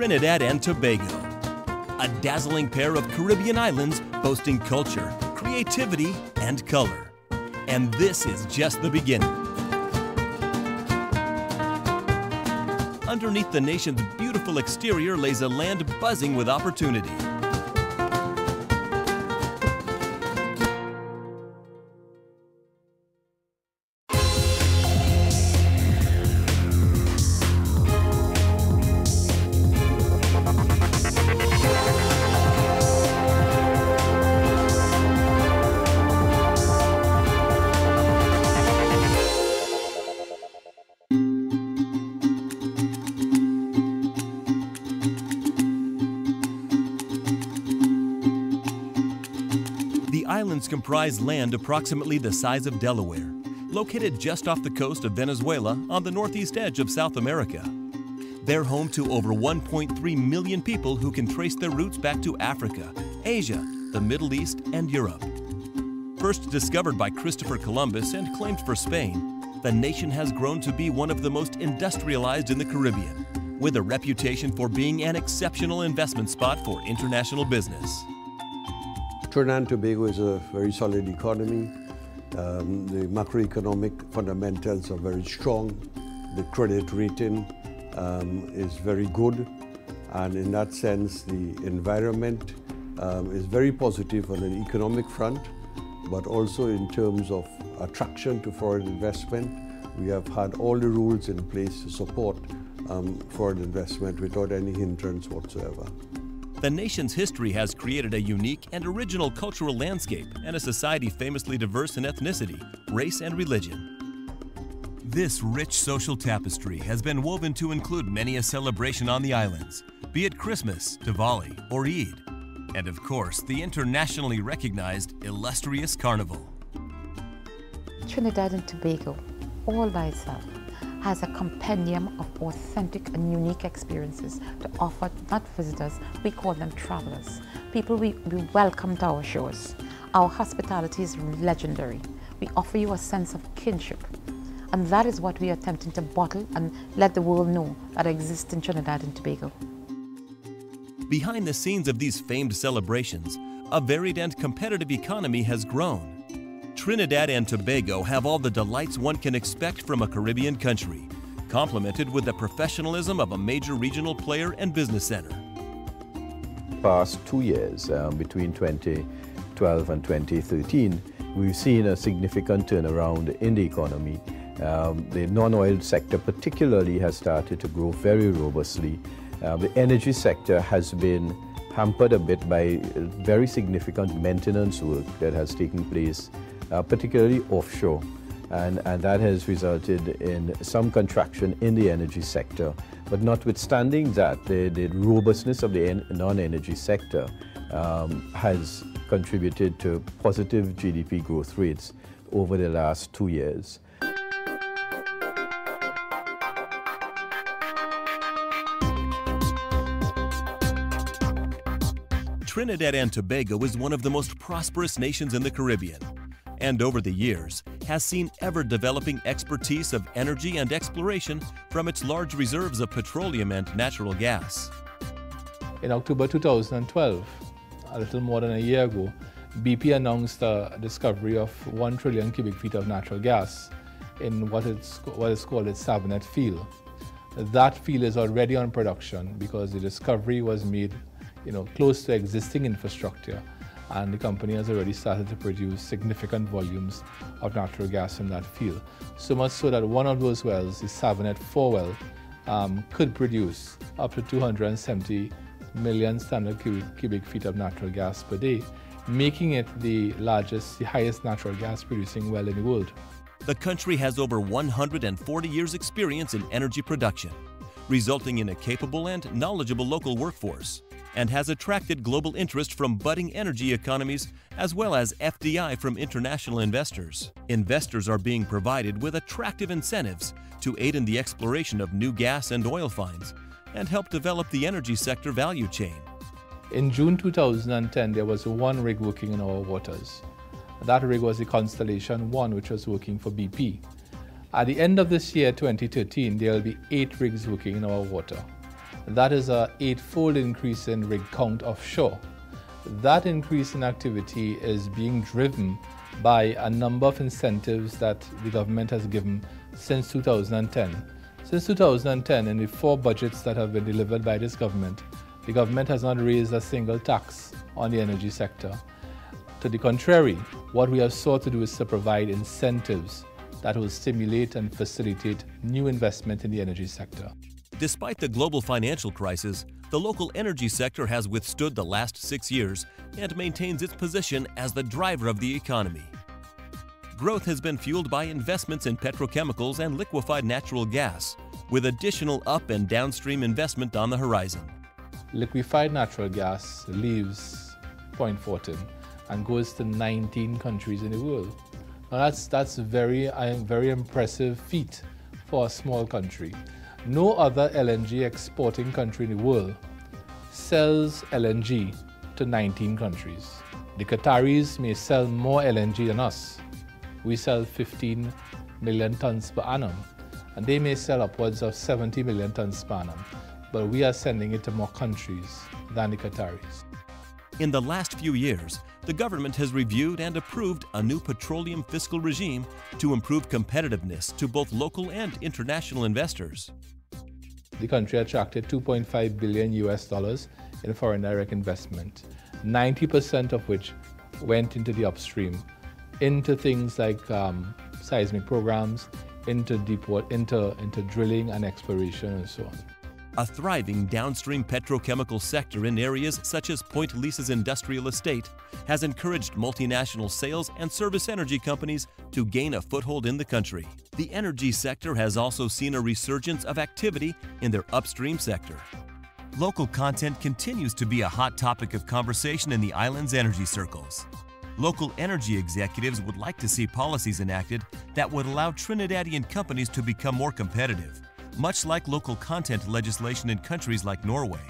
Trinidad and Tobago. A dazzling pair of Caribbean islands boasting culture, creativity, and color. And this is just the beginning. Underneath the nation's beautiful exterior lays a land buzzing with opportunity. The islands comprise land approximately the size of Delaware, located just off the coast of Venezuela on the northeast edge of South America. They're home to over 1.3 million people who can trace their roots back to Africa, Asia, the Middle East, and Europe. First discovered by Christopher Columbus and claimed for Spain, the nation has grown to be one of the most industrialized in the Caribbean, with a reputation for being an exceptional investment spot for international business. Trinidad and Tobago is a very solid economy. The macroeconomic fundamentals are very strong. The credit rating is very good. And in that sense, the environment is very positive on an economic front, but also in terms of attraction to foreign investment. We have had all the rules in place to support foreign investment without any hindrance whatsoever. The nation's history has created a unique and original cultural landscape and a society famously diverse in ethnicity, race, and religion. This rich social tapestry has been woven to include many a celebration on the islands, be it Christmas, Diwali, or Eid, and of course, the internationally recognized illustrious Carnival. Trinidad and Tobago, all by itself, has a compendium of authentic and unique experiences to offer not visitors, we call them travelers. People we welcome to our shores. Our hospitality is legendary. We offer you a sense of kinship. And that is what we are attempting to bottle and let the world know that exists in Trinidad and Tobago. Behind the scenes of these famed celebrations, a varied and competitive economy has grown. Trinidad and Tobago have all the delights one can expect from a Caribbean country, complemented with the professionalism of a major regional player and business center. Past 2 years, between 2012 and 2013, we've seen a significant turnaround in the economy. The non-oil sector particularly has started to grow very robustly. The energy sector has been hampered a bit by very significant maintenance work that has taken place, particularly offshore, and that has resulted in some contraction in the energy sector. But notwithstanding that, the robustness of the non-energy sector has contributed to positive GDP growth rates over the last 2 years. Trinidad and Tobago is one of the most prosperous nations in the Caribbean, and over the years has seen ever-developing expertise of energy and exploration from its large reserves of petroleum and natural gas. In October 2012, a little more than a year ago, BP announced the discovery of 1 trillion cubic feet of natural gas in what is called its Sabonet field. That field is already on production because the discovery was made close to existing infrastructure, and the company has already started to produce significant volumes of natural gas in that field. So much so that one of those wells, the Sabonet 4 well, could produce up to 270 million standard cubic feet of natural gas per day, making it the highest natural gas producing well in the world. The country has over 140 years' experience in energy production, resulting in a capable and knowledgeable local workforce, and has attracted global interest from budding energy economies as well as FDI from international investors. Investors are being provided with attractive incentives to aid in the exploration of new gas and oil finds and help develop the energy sector value chain. In June 2010, there was one rig working in our waters. That rig was the Constellation 1, which was working for BP. At the end of this year, 2013, there will be 8 rigs working in our water. That is an 8-fold increase in rig count offshore. That increase in activity is being driven by a number of incentives that the government has given since 2010. Since 2010, in the 4 budgets that have been delivered by this government, the government has not raised a single tax on the energy sector. To the contrary, what we have sought to do is to provide incentives that will stimulate and facilitate new investment in the energy sector. Despite the global financial crisis, the local energy sector has withstood the last 6 years and maintains its position as the driver of the economy. Growth has been fueled by investments in petrochemicals and liquefied natural gas, with additional up and downstream investment on the horizon. Liquefied natural gas leaves Point Fortin and goes to 19 countries in the world. Now that's a very impressive feat for a small country. No other LNG exporting country in the world sells LNG to 19 countries. The Qataris may sell more LNG than us. We sell 15 million tons per annum, and they may sell upwards of 70 million tons per annum, but we are sending it to more countries than the Qataris. In the last few years, the government has reviewed and approved a new petroleum fiscal regime to improve competitiveness to both local and international investors. The country attracted $2.5 billion in foreign direct investment, 90% of which went into the upstream, into things like seismic programs, into drilling and exploration and so on. A thriving downstream petrochemical sector in areas such as Point Lisa's industrial estate has encouraged multinational sales and service energy companies to gain a foothold in the country. The energy sector has also seen a resurgence of activity in their upstream sector. Local content continues to be a hot topic of conversation in the island's energy circles. Local energy executives would like to see policies enacted that would allow Trinidadian companies to become more competitive, much like local content legislation in countries like Norway.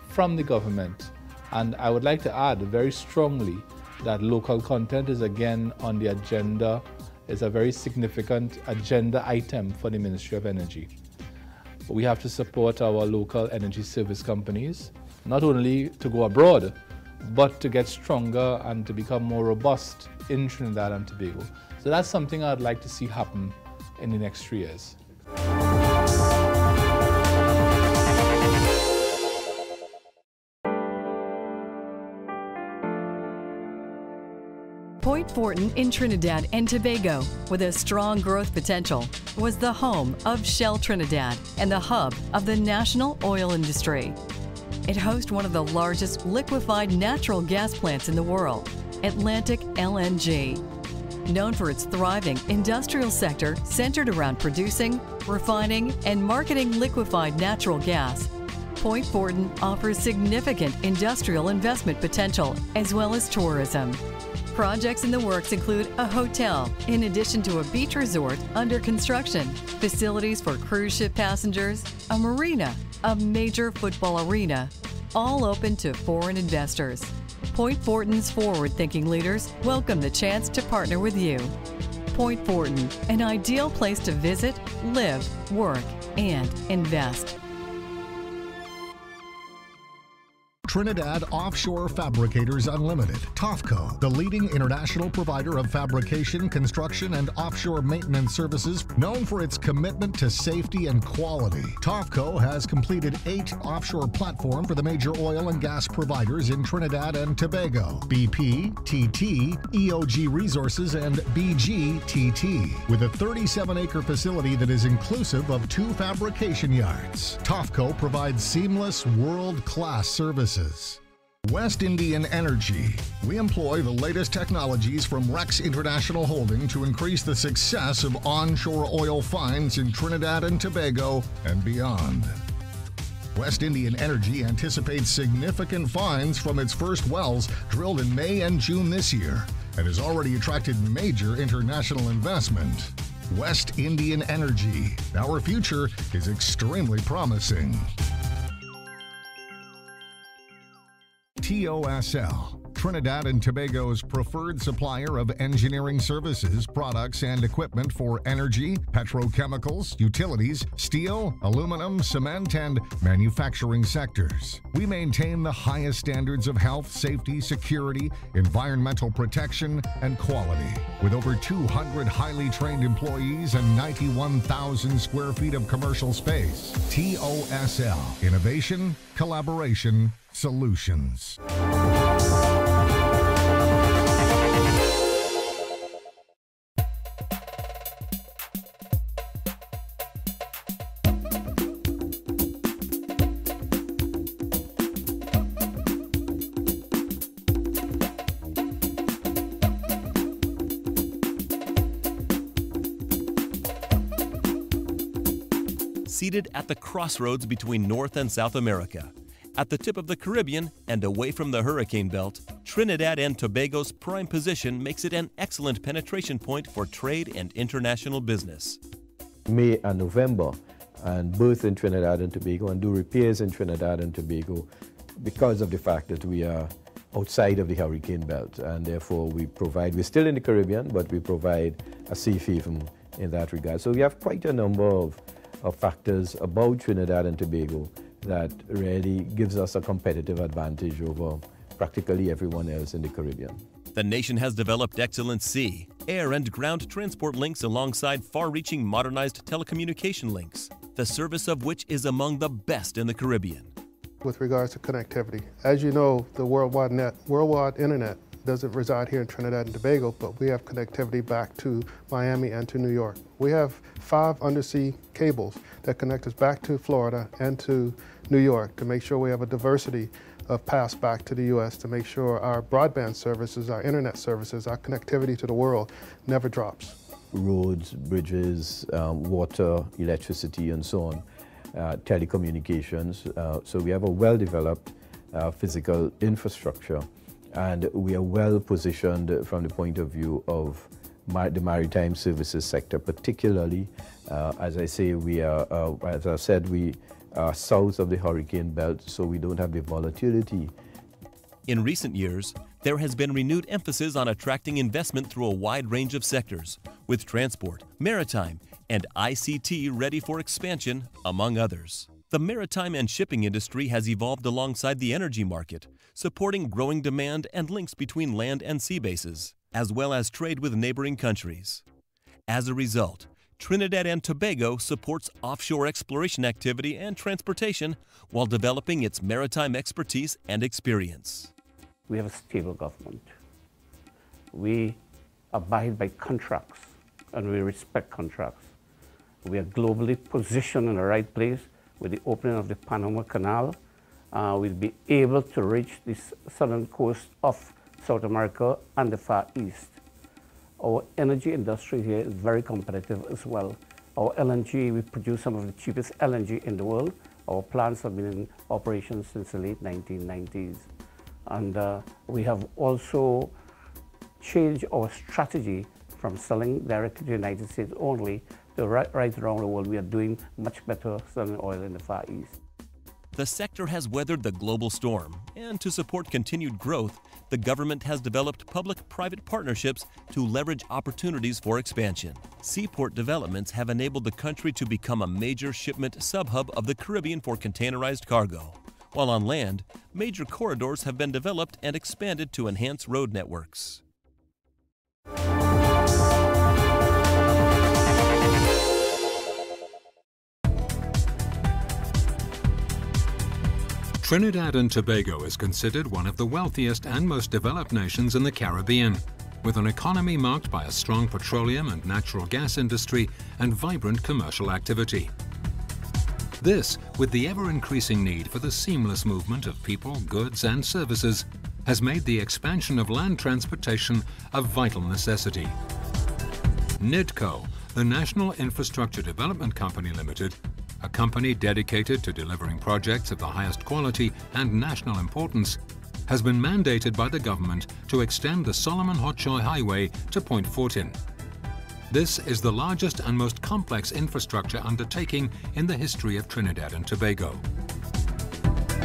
From the government, and I would like to add very strongly that local content is again on the agenda, is a very significant agenda item for the Ministry of Energy. We have to support our local energy service companies, not only to go abroad, but to get stronger and to become more robust in Trinidad and Tobago. So that's something I'd like to see happen in the next 3 years. Point Fortin in Trinidad and Tobago, with a strong growth potential, was the home of Shell Trinidad and the hub of the national oil industry. It hosts one of the largest liquefied natural gas plants in the world, Atlantic LNG. Known for its thriving industrial sector centered around producing, refining, and marketing liquefied natural gas, Point Fortin offers significant industrial investment potential as well as tourism. Projects in the works include a hotel, in addition to a beach resort under construction, facilities for cruise ship passengers, a marina, a major football arena, all open to foreign investors. Point Fortin's forward-thinking leaders welcome the chance to partner with you. Point Fortin, an ideal place to visit, live, work, and invest. Trinidad Offshore Fabricators Unlimited, TOFCO, the leading international provider of fabrication, construction, and offshore maintenance services, known for its commitment to safety and quality. TOFCO has completed 8 offshore platforms for the major oil and gas providers in Trinidad and Tobago: BP, TT, EOG Resources, and BGTT, with a 37-acre facility that is inclusive of 2 fabrication yards. TOFCO provides seamless, world-class services. West Indian Energy. We employ the latest technologies from Rex International Holding to increase the success of onshore oil finds in Trinidad and Tobago and beyond. West Indian Energy anticipates significant finds from its first wells drilled in May and June this year and has already attracted major international investment. West Indian Energy. Our future is extremely promising. TOSL, Trinidad and Tobago's preferred supplier of engineering services, products, and equipment for energy, petrochemicals, utilities, steel, aluminum, cement, and manufacturing sectors. We maintain the highest standards of health, safety, security, environmental protection, and quality. With over 200 highly trained employees and 91,000 square feet of commercial space, TOSL, Innovation, Collaboration, Solutions. Seated at the crossroads between North and South America, at the tip of the Caribbean and away from the hurricane belt, Trinidad and Tobago's prime position makes it an excellent penetration point for trade and international business. May and November, and both in Trinidad and Tobago, and do repairs in Trinidad and Tobago because of the fact that we are outside of the hurricane belt, and therefore we're still in the Caribbean, but we provide a safe haven in that regard. So we have quite a number of factors about Trinidad and Tobago that really gives us a competitive advantage over practically everyone else in the Caribbean. The nation has developed excellent sea, air, and ground transport links alongside far-reaching modernized telecommunication links, the service of which is among the best in the Caribbean. With regards to connectivity, as you know, the worldwide internet doesn't reside here in Trinidad and Tobago, but we have connectivity back to Miami and to New York. We have 5 undersea cables that connect us back to Florida and to New York to make sure we have a diversity of paths back to the U.S. to make sure our broadband services, our internet services, our connectivity to the world never drops. Roads, bridges, water, electricity, and so on, telecommunications. So we have a well-developed physical infrastructure, and we are well positioned from the point of view of the maritime services sector, particularly, as I say, we are, as I said, we are south of the hurricane belt, so we don't have the volatility. In recent years, there has been renewed emphasis on attracting investment through a wide range of sectors, with transport, maritime, and ICT ready for expansion, among others. The maritime and shipping industry has evolved alongside the energy market, supporting growing demand and links between land and sea bases, as well as trade with neighboring countries. As a result, Trinidad and Tobago supports offshore exploration activity and transportation while developing its maritime expertise and experience. We have a stable government. We abide by contracts and we respect contracts. We are globally positioned in the right place. With the opening of the Panama Canal, we'll be able to reach the southern coast of South America and the Far East. Our energy industry here is very competitive as well. Our LNG, we produce some of the cheapest LNG in the world. Our plants have been in operation since the late 1990s. And we have also changed our strategy from selling directly to the United States only to right around the world. We are doing much better selling oil in the Far East. The sector has weathered the global storm, and to support continued growth, the government has developed public-private partnerships to leverage opportunities for expansion. Seaport developments have enabled the country to become a major shipment sub-hub of the Caribbean for containerized cargo, while on land, major corridors have been developed and expanded to enhance road networks. Trinidad and Tobago is considered one of the wealthiest and most developed nations in the Caribbean, with an economy marked by a strong petroleum and natural gas industry and vibrant commercial activity. This, with the ever-increasing need for the seamless movement of people, goods and services, has made the expansion of land transportation a vital necessity. NIDCO, the National Infrastructure Development Company Limited, a company dedicated to delivering projects of the highest quality and national importance, has been mandated by the government to extend the Solomon-Hotchoy Highway to Point Fortin. This is the largest and most complex infrastructure undertaking in the history of Trinidad and Tobago.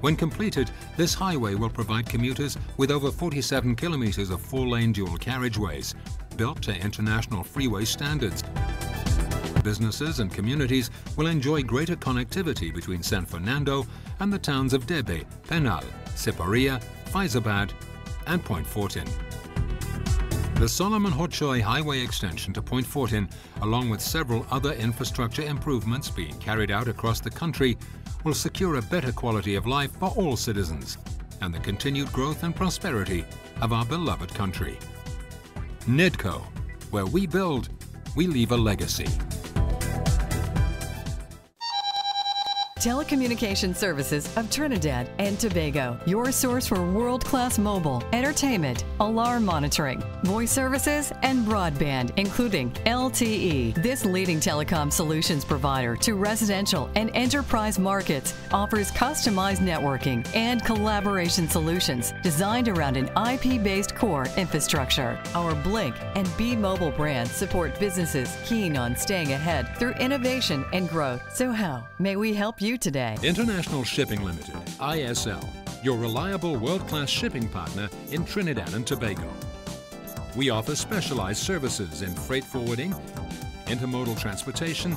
When completed, this highway will provide commuters with over 47 kilometers of four-lane dual carriageways, built to international freeway standards. Businesses and communities will enjoy greater connectivity between San Fernando and the towns of Debe, Penal, Siparia, Faizabad and Point Fortin. The Solomon Hochoy Highway extension to Point Fortin, along with several other infrastructure improvements being carried out across the country, will secure a better quality of life for all citizens and the continued growth and prosperity of our beloved country. NIDCO, where we build, we leave a legacy. Telecommunication Services of Trinidad and Tobago, your source for world-class mobile, entertainment, alarm monitoring, voice services, and broadband, including LTE. This leading telecom solutions provider to residential and enterprise markets offers customized networking and collaboration solutions designed around an IP-based core infrastructure. Our Blink and B-Mobile brands support businesses keen on staying ahead through innovation and growth. So how may we help you today? International Shipping Limited, ISL, your reliable world-class shipping partner in Trinidad and Tobago. We offer specialized services in freight forwarding, intermodal transportation,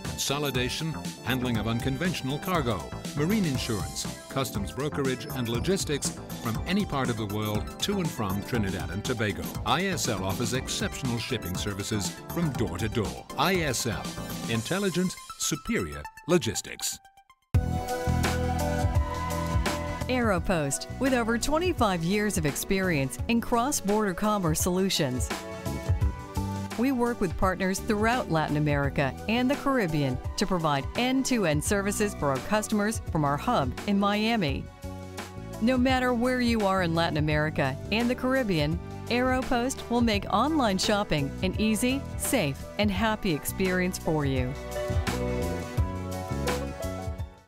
consolidation, handling of unconventional cargo, marine insurance, customs brokerage, and logistics from any part of the world to and from Trinidad and Tobago. ISL offers exceptional shipping services from door to door. ISL, intelligent, superior logistics. Aeropost, with over 25 years of experience in cross-border commerce solutions. We work with partners throughout Latin America and the Caribbean to provide end-to-end services for our customers from our hub in Miami. No matter where you are in Latin America and the Caribbean, Aeropost will make online shopping an easy, safe, and happy experience for you.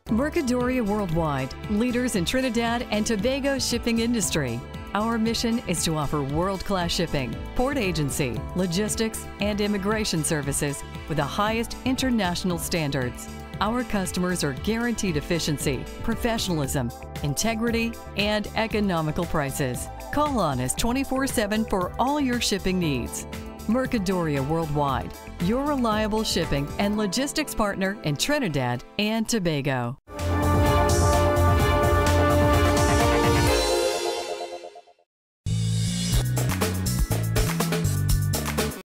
Mercadoria Worldwide, leaders in Trinidad and Tobago's shipping industry. Our mission is to offer world-class shipping, port agency, logistics, and immigration services with the highest international standards. Our customers are guaranteed efficiency, professionalism, integrity, and economical prices. Call on us 24/7 for all your shipping needs. Mercadoria Worldwide, your reliable shipping and logistics partner in Trinidad and Tobago.